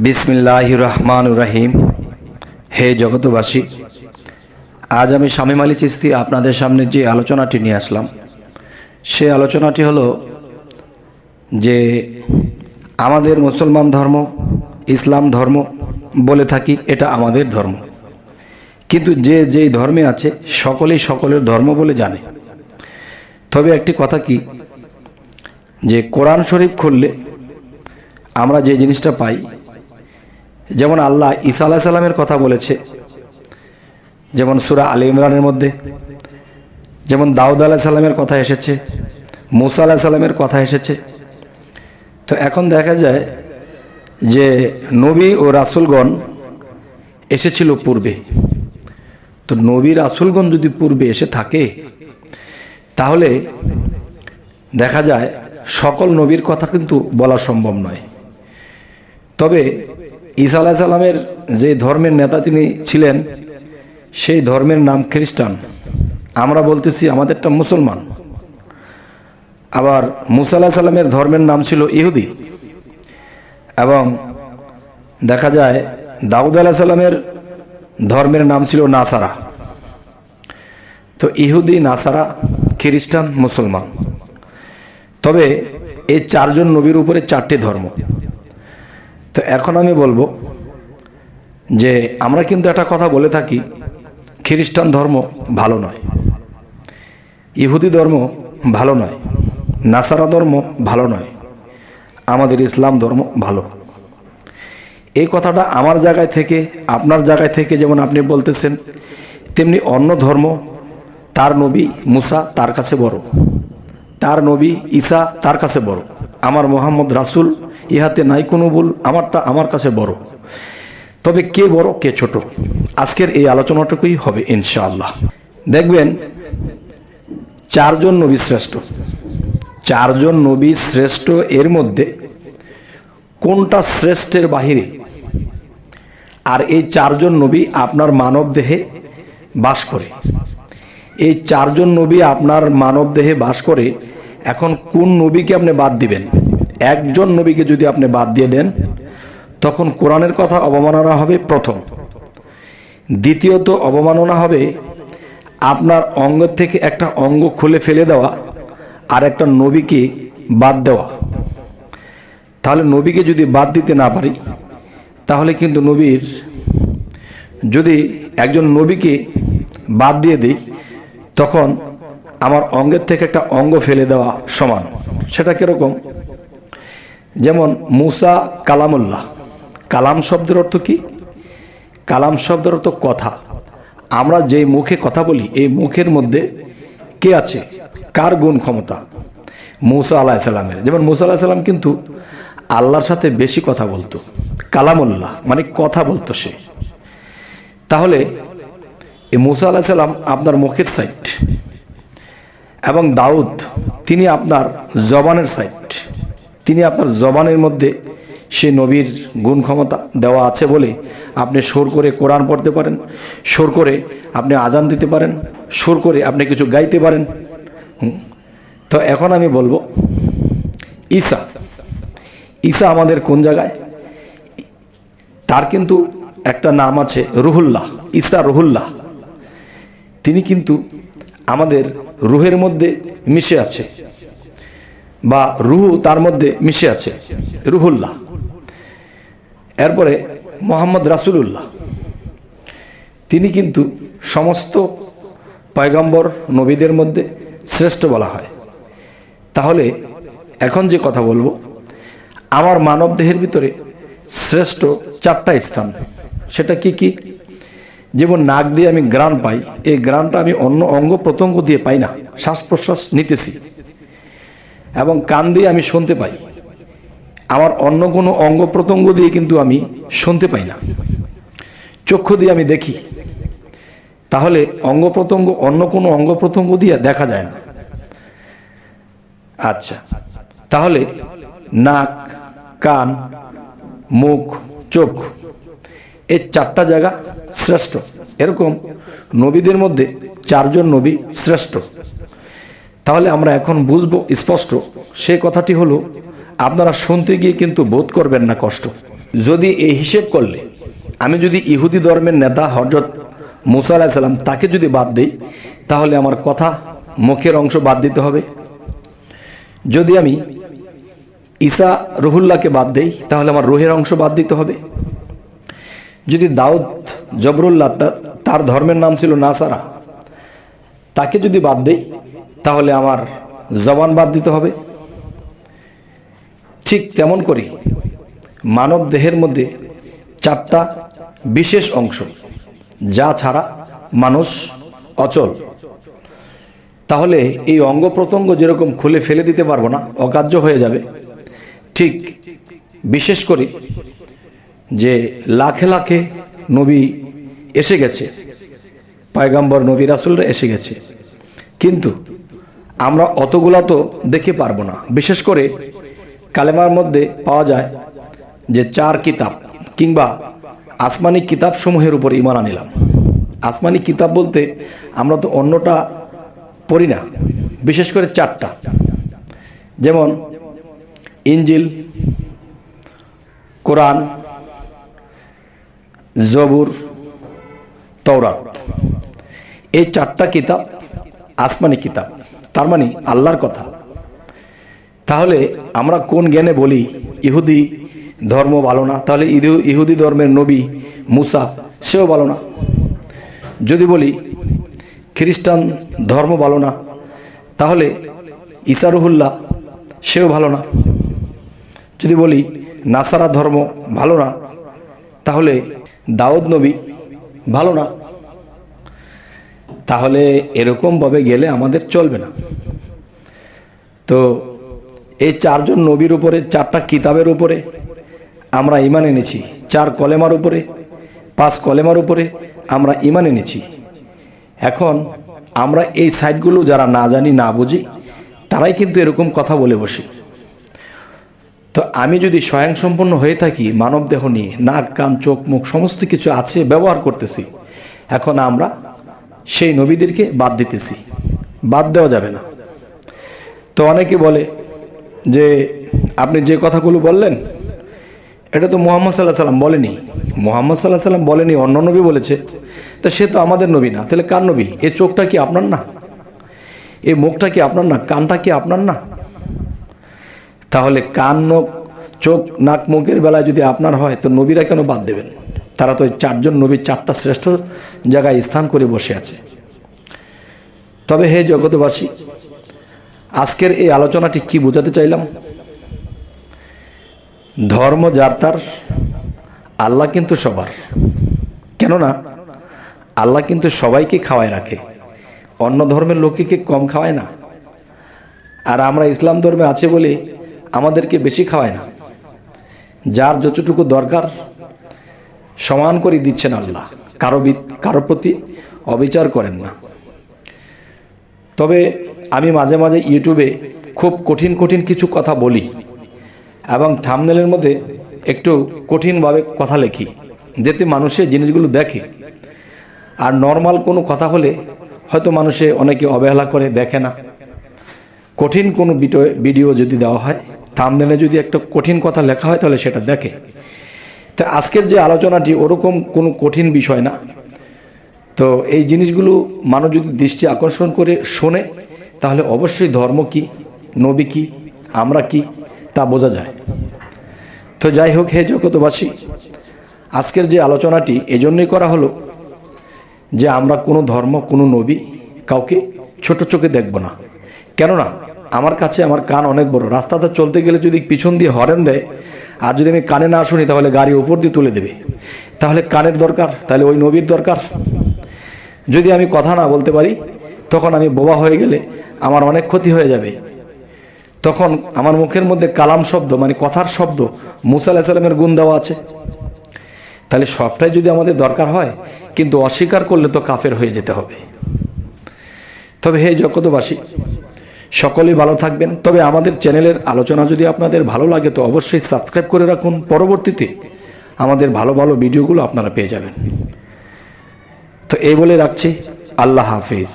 বিসমিল্লাহির রহমানির রহিম। হে জগতবাসী, আজ আমি শামীম আলী চিশতি আপনাদের সামনে যে আলোচনাটি নিয়ে আসলাম, সে আলোচনাটি হলো যে আমাদের মুসলমান ধর্ম, ইসলাম ধর্ম বলে থাকি, এটা আমাদের ধর্ম, কিন্তু যে যেই ধর্মে আছে সকলেই সকলের ধর্ম বলে জানে। তবে একটি কথা কি, যে কোরআন শরীফ খুললে আমরা যে জিনিসটা পাই, যেমন আল্লাহ ঈসা আলাইহিস সালামের কথা বলেছে, যেমন সূরা আলে ইমরানের মধ্যে, যেমন দাউদ আলাইহিস সালামের কথা এসেছে, মুসা আলাইহিস সালামের কথা এসেছে। তো এখন দেখা যায় যে নবী ও রাসূলগণ এসেছিল পূর্বে। তো নবী রাসূলগণ যদি পূর্বে এসে থাকে, তাহলে দেখা যায় সকল নবীর কথা কিন্তু বলা সম্ভব নয়। তবে ঈসা আলাইহিস সালামের যে ধর্মের নেতা তিনি ছিলেন, সেই ধর্মের নাম খ্রিস্টান। আমরা বলতেছি আমাদেরটা মুসলমান। আবার মুসা আলাইহিস সালামের ধর্মের নাম ছিল ইহুদি, এবং দেখা যায় দাউদ আলাইহিস সালামের ধর্মের নাম ছিল নাসারা। তো ইহুদি, নাসারা, খ্রিস্টান, মুসলমান। তবে এই চারজন নবীর উপরে চারটি ধর্ম। তো এখন আমি বলবো যে আমরা কিন্তু একটা কথা বলে থাকি, খ্রিস্টান ধর্ম ভালো নয়, ইহুদি ধর্ম ভালো নয়, নাসারা ধর্ম ভালো নয়, আমাদের ইসলাম ধর্ম ভালো। এই কথাটা আমার জায়গায় থেকে, আপনার জায়গায় থেকে যেমন আপনি বলতেছেন, তেমনি অন্য ধর্ম, তার নবী মুসা তার কাছে বড়, তার নবী ঈসা তার কাছে বড়, আমার মোহাম্মদ রাসূল ইহাতে নাই কোনো ভুল, আমারটা আমার কাছে বড়। তবে কে বড় কে ছোট, আজকের এই আলোচনাটুকুই হবে ইনশাআল্লাহ। দেখবেন চারজন নবী শ্রেষ্ঠ, চারজন নবী শ্রেষ্ঠ, এর মধ্যে কোনটা শ্রেষ্ঠের বাহিরে? আর এই চারজন নবী আপনার মানব দেহে বাস করে, এই চারজন নবী আপনার মানব দেহে বাস করে। এখন কোন নবীকে আপনি বাদ দিবেন? একজন নবীকে যদি আপনি বাদ দিয়ে দেন, তখন কোরআনের কথা অবমাননা হবে প্রথম। দ্বিতীয়ত অবমাননা হবে আপনার অঙ্গ থেকে একটা অঙ্গ খুলে ফেলে দেওয়া, আর একটা নবীকে বাদ দেওয়া। তাহলে নবীকে যদি বাদ দিতে না পারি, তাহলে কিন্তু নবীর, যদি একজন নবীকে বাদ দিয়ে দিই, তখন আমার অঙ্গের থেকে একটা অঙ্গ ফেলে দেওয়া সমান। সেটা কিরকম? যেমন মুসা কালামুল্লাহ। কালাম শব্দের অর্থ কি? কালাম শব্দের অর্থ কথা। আমরা যে মুখে কথা বলি, এই মুখের মধ্যে কে আছে, কার গুণ ক্ষমতা? মুসা আলাইহিস সালামের। যেমন মুসা আলাইহিস সালাম কিন্তু আল্লাহর সাথে বেশি কথা বলতো, কালামুল্লাহ মানে কথা বলতো সে। তাহলে এই মুসা আলাইহিস সালাম আপনার মুখের সাইড, এবং দাউদ তিনি আপনার জবানের সাইড, তিনি আপনার জবানের মধ্যে সে নবীর গুণ ক্ষমতা দেওয়া আছে বলে আপনি সুর করে কোরআন পড়তে পারেন, সুর করে আপনি আজান দিতে পারেন, সুর করে আপনি কিছু গাইতে পারেন। তো এখন আমি বলবো ঈসা। ঈসা আমাদের কোন জায়গায়? তার কিন্তু একটা নাম আছে রুহুল্লাহ, ঈসা রুহুল্লাহ। তিনি কিন্তু আমাদের রুহের মধ্যে মিশে আছে, বা রুহু তার মধ্যে মিশে আছে, রুহুল্লাহ। এরপরে মোহাম্মদ রাসূলুল্লাহ, তিনি কিন্তু সমস্ত পয়গম্বর নবীদের মধ্যে শ্রেষ্ঠ বলা হয়। তাহলে এখন যে কথা বলবো, আমার মানব দেহের ভিতরে শ্রেষ্ঠ চারটা স্থান। সেটা কি কি? যেমন নাক দিয়ে আমি ঘ্রাণ পাই, এই ঘ্রাণটা আমি অন্য অঙ্গ প্রত্যঙ্গ দিয়ে পাই না, শ্বাস প্রশ্বাস নিতেছি। এবং কান দিয়ে আমি শুনতে পাই, আমার অন্য কোনো অঙ্গ প্রত্যঙ্গ দিয়ে কিন্তু আমি শুনতে পাই না। চক্ষু দিয়ে আমি দেখি, তাহলে অঙ্গ প্রত্যঙ্গ অন্য কোনো অঙ্গ প্রত্যঙ্গ দিয়ে দেখা যায় না। আচ্ছা, তাহলে নাক, কান, মুখ, চোখ, এই চারটা জায়গা শ্রেষ্ঠ। এরকম নবীদের মধ্যে চারজন নবী শ্রেষ্ঠ। তাহলে আমরা এখন বুঝবো স্পষ্ট, সে কথাটি হলো, আপনারা শুনতে গিয়ে কিন্তু বোধ করবেন না কষ্ট। যদি এই হিসেব করলে আমি যদি ইহুদি ধর্মের নেতা হযরত মুসা আলাইহিস সালাম তাকে যদি বাদ দেই, তাহলে আমার কথা মুখের অংশ বাদ দিতে হবে। যদি আমি ঈসা রুহুল্লাহকে বাদ দেই, তাহলে আমার রুহের অংশ বাদ দিতে হবে। যদি দাউদ জবরুল্লাহ, তার ধর্মের নাম ছিল নাসারা, তাকে যদি বাদ দেই, তাহলে আমার জবান বাদ দিতে হবে। ঠিক তেমন করে মানব দেহের মধ্যে 4টা বিশেষ অংশ, যা ছাড়া মানুষ অচল। তাহলে এই অঙ্গ প্রত্যঙ্গ যেরকম খুলে ফেলে দিতে পারবো না, অকার্য হয়ে যাবে, ঠিক বিশেষ করে যে লাখে লাখে নবী এসে গেছে, পয়গম্বর নবী রাসূলরা এসে গেছে, কিন্তু আমরা অতগুলা তো দেখে পারবো না। বিশেষ করে কালেমার মধ্যে পাওয়া যায় যে 4 কিতাব কিংবা আসমানি কিতাব সমূহের উপর ঈমান আনিলাম। আসমানি কিতাব বলতে আমরা তো অন্যটা পড়ি না, বিশেষ করে 4টা, যেমন ইনজিল, কোরআন, জবুর, তওরাত। এই 4টা কিতাব আসমানি কিতাব, তার মানে আল্লাহর কথা। তাহলে আমরা কোন জ্ঞানে বলি ইহুদি ধর্ম ভালো না, তাহলে ইহুদি ধর্মের নবী মুসা সেও ভালো না। যদি বলি খ্রিস্টান ধর্ম ভালো না, তাহলে ঈসা রুহুল্লাহ সেও ভালো না। যদি বলি নাসারা ধর্ম ভালো না, তাহলে দাউদ নবী ভালো না। তাহলে এরকমভাবে গেলে আমাদের চলবে না। তো এই 4 জন নবীর উপরে, 4টা কিতাবের উপরে আমরা ঈমান এনেছি, 4 কলেমার উপরে, 5 কলেমার উপরে আমরা ঈমান এনেছি। এখন আমরা এই সাইডগুলো যারা না জানি, না বুঝি, তারাই কিন্তু এরকম কথা বলে বসি। তো আমি যদি স্বয়ংসম্পন্ন হয়ে থাকি, মানব দেহ নিয়ে নাক, কান, চোখ, মুখ সমস্ত কিছু আছে, ব্যবহার করতেছি, এখন আমরা সেই নবীদেরকে বাদ দিতেছি, বাদ দেওয়া যাবে না। তো অনেকে বলে যে আপনি যে কথাগুলো বললেন, এটা তো মুহাম্মদ সাল্লাল্লাহু আলাইহি সাল্লাম বলেনি। মুহাম্মদ সাল্লাল্লাহু আলাইহি সাল্লাম বলেনি, অন্য নবী বলেছে। তো সে তো আমাদের নবী না, তাহলে কার নবী? এই চোখটা কি আপনার না? এই মুখটা কি আপনার না? কানটা কি আপনার না? তাহলে কান, চোখ, নাক, মুখের বেলায় যদি আপনার হয়, তো নবীরা কেন বাদ দেবেন? তারা তো 4 জন নবীর 4টা শ্রেষ্ঠ জায়গায় স্থান করে বসে আছে। তবে হে জগৎবাসী, আজকের এই আলোচনাটি কি বোঝাতে চাইলাম? ধর্ম যার তার, আল্লাহ কিন্তু সবার। কেননা আল্লাহ কিন্তু সবাইকে খাওয়ায় রাখে, অন্য ধর্মের লোককে কম খাওয়ায় না। আর আমরা ইসলাম ধর্মে আছে বলে আমাদেরকে বেশি খাওয়ায় না। যার যতটুকু দরকার সমান করে দিচ্ছেন আল্লাহ, কারো প্রতি অবিচার করেন না। তবে আমি মাঝে মাঝে ইউটিউবে খুব কঠিন কঠিন কিছু কথা বলি এবং থাম্বনেলের মধ্যে একটু কঠিনভাবে কথা লিখি, যাতে মানুষের জিনিসগুলো দেখে। আর নর্মাল কোনো কথা হলে হয়তো মানুষে অনেকে অবহেলা করে, দেখে না। কঠিন কোনো ভিডিও যদি দেওয়া হয়, থাম্বনেলে যদি একটা কঠিন কথা লেখা হয়, তাহলে সেটা দেখে। তো আজকের যে আলোচনাটি ওরকম কোনো কঠিন বিষয় না। তো এই জিনিসগুলো মানুষ যদি দৃষ্টি আকর্ষণ করে শোনে, তাহলে অবশ্যই ধর্ম কি, নবী কি, আমরা কি, তা বোঝা যায়। তো যাই হোক, হে জগৎবাসী, আজকের যে আলোচনাটি এজন্যই করা হলো যে আমরা কোনো ধর্ম, কোনো নবী, কাউকে ছোট চোখে দেখব না। কেননা আমার কাছে আমার কান অনেক বড়। রাস্তাতে চলতে গেলে যদি পিছন দিয়ে হর্ন দেয়, আর যদি আমি কানে না শুনি, তাহলে গাড়ি উপর দিয়ে তুলে দেবে। তাহলে কানের দরকার, তাহলে ওই নবীর দরকার। যদি আমি কথা না বলতে পারি, তখন আমি বোবা হয়ে গেলে আমার অনেক ক্ষতি হয়ে যাবে। তখন আমার মুখের মধ্যে কালাম শব্দ, মানে কথার শব্দ, মুসা আলাইহিস সালামের গুণ দেওয়া আছে। তাহলে সবটাই যদি আমাদের দরকার হয়, কিন্তু অস্বীকার করলে তো কাফের হয়ে যেতে হবে। তবে হে জগৎবাসী, সকলেই ভালো থাকবেন। তবে আমাদের চ্যানেলের আলোচনা যদি আপনাদের ভালো লাগে, তো অবশ্যই সাবস্ক্রাইব করে রাখুন। পরবর্তীতে আমাদের ভালো ভালো ভিডিওগুলো আপনারা পেয়ে যাবেন। তো এই বলে রাখছি, আল্লাহ হাফিজ।